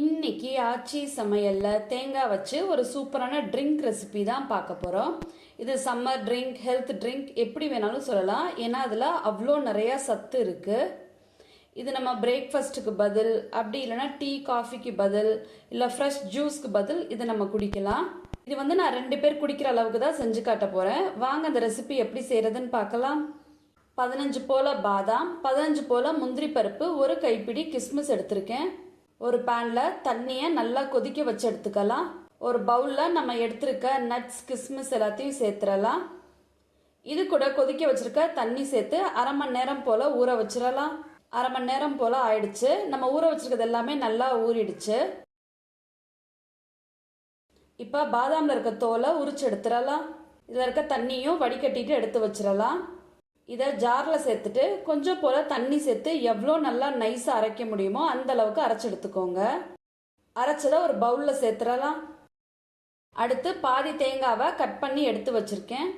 இன்னைக்கு ஆச்சி சமையலில் தேங்காய் வச்சு ஒரு சூப்பரான ட்ரிங்க் ரெசிபி தான் பார்க்க போகிறோம். இது சம்மர் ட்ரிங்க், ஹெல்த் ட்ரிங்க் எப்படி வேணாலும் சொல்லலாம். ஏன்னா அதில் அவ்வளோ நிறையா சத்து இருக்குது. இது நம்ம பிரேக்ஃபாஸ்ட்டுக்கு பதில், அப்படி இல்லைன்னா டீ காஃபிக்கு பதில், இல்லை ஃப்ரெஷ் ஜூஸ்க்கு பதில் இதை நம்ம குடிக்கலாம். இது வந்து நான் 2 பேர் குடிக்கிற அளவுக்கு தான் செஞ்சு காட்ட போகிறேன். வாங்க அந்த ரெசிபி எப்படி செய்கிறதுன்னு பார்க்கலாம். 15 போல் பாதாம், 15 போல் முந்திரி பருப்பு, ஒரு கைப்பிடி கிஸ்மிஸ் எடுத்திருக்கேன். ஒரு பேனில் தண்ணியை நல்லா கொதிக்க வச்சு எடுத்துக்கலாம். ஒரு பவுலில் நம்ம எடுத்துருக்க நட்ஸ், கிஸ்மிஸ் எல்லாத்தையும் சேர்த்துடலாம். இது கூட கொதிக்க வச்சுருக்க தண்ணி சேர்த்து அரை மணி நேரம் போல் ஊற வச்சிடலாம். அரை மணி நேரம் போல் ஆயிடுச்சு. நம்ம ஊற வச்சுருக்கிறது எல்லாமே நல்லா ஊறிடுச்சு. இப்போ பாதாமில் இருக்க தோலை உரிச்சு எடுத்துடலாம். இதில் இருக்க தண்ணியும் வடிகட்டிட்டு எடுத்து வச்சிடலாம். இதை ஜாரில் சேர்த்துட்டு கொஞ்சம் போல் தண்ணி சேர்த்து எவ்வளோ நல்லா நைஸாக அரைக்க முடியுமோ அந்த அளவுக்கு அரைச்சி எடுத்துக்கோங்க. அரைச்சதை ஒரு பவுலில் சேர்த்துடலாம். அடுத்து பாதி தேங்காவை கட் பண்ணி எடுத்து வச்சுருக்கேன்.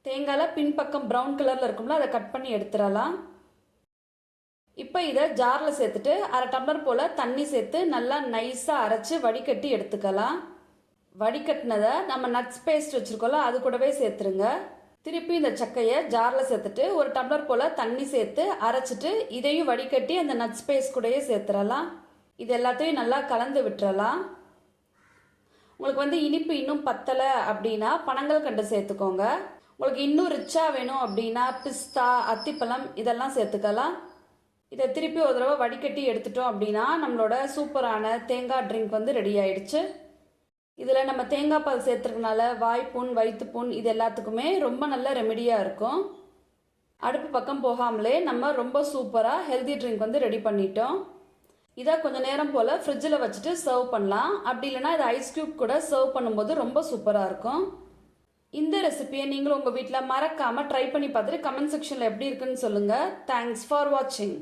தேங்காயில் பின்பக்கம் ப்ரௌன் கலரில் இருக்கும்ல, அதை கட் பண்ணி எடுத்துடலாம். இப்போ இதை ஜாரில் சேர்த்துட்டு அரை டம்ளர் போல் தண்ணி சேர்த்து நல்லா நைஸாக அரைச்சி வடிகட்டி எடுத்துக்கலாம். வடிகட்டினதை நம்ம நட்ஸ் பேஸ்ட் வச்சுருக்கோம்ல, அது கூடவே சேர்த்துருங்க. திருப்பி இந்த சக்கையை ஜாரில் சேர்த்துட்டு ஒரு டம்ளர் போல் தண்ணி சேர்த்து அரைச்சிட்டு இதையும் வடிகட்டி அந்த நட்ஸ் பேஸ்ட் கூடயே சேர்த்துடலாம். இது எல்லாத்தையும் நல்லா கலந்து விட்டுறலாம். உங்களுக்கு வந்து இனிப்பு இன்னும் பத்தலை அப்படின்னா பனங்கல்கண்டு சேர்த்துக்கோங்க. உங்களுக்கு இன்னும் ரிச்சாக வேணும் அப்படின்னா பிஸ்தா, அத்திப்பழம் இதெல்லாம் சேர்த்துக்கலாம். இதை திருப்பி ஒரு தடவை வடிகட்டி எடுத்துட்டோம் அப்படின்னா நம்மளோட சூப்பரான தேங்காய் ட்ரிங்க் வந்து ரெடி ஆயிடுச்சு. இதில் நம்ம தேங்காய் பால் சேர்த்துறதுனால வாய்ப்புண், வயிற்றுப்புண் இது எல்லாத்துக்குமே ரொம்ப நல்ல ரெமெடியாக இருக்கும். அடுப்பு பக்கம் போகாமலே நம்ம ரொம்ப சூப்பராக ஹெல்தி ட்ரிங்க் வந்து ரெடி பண்ணிட்டோம். இதை கொஞ்சம் நேரம் போல் ஃப்ரிட்ஜில் வச்சுட்டு சர்வ் பண்ணலாம். அப்படி இல்லைனா இதை ஐஸ் க்யூப் கூட சர்வ் பண்ணும்போது ரொம்ப சூப்பராக இருக்கும். இந்த ரெசிபியை நீங்களும் உங்கள் வீட்டில் மறக்காமல் ட்ரை பண்ணி பார்த்துட்டு கமெண்ட் செக்ஷனில் எப்படி இருக்குன்னு சொல்லுங்கள். தேங்க்ஸ் ஃபார் வாட்சிங்.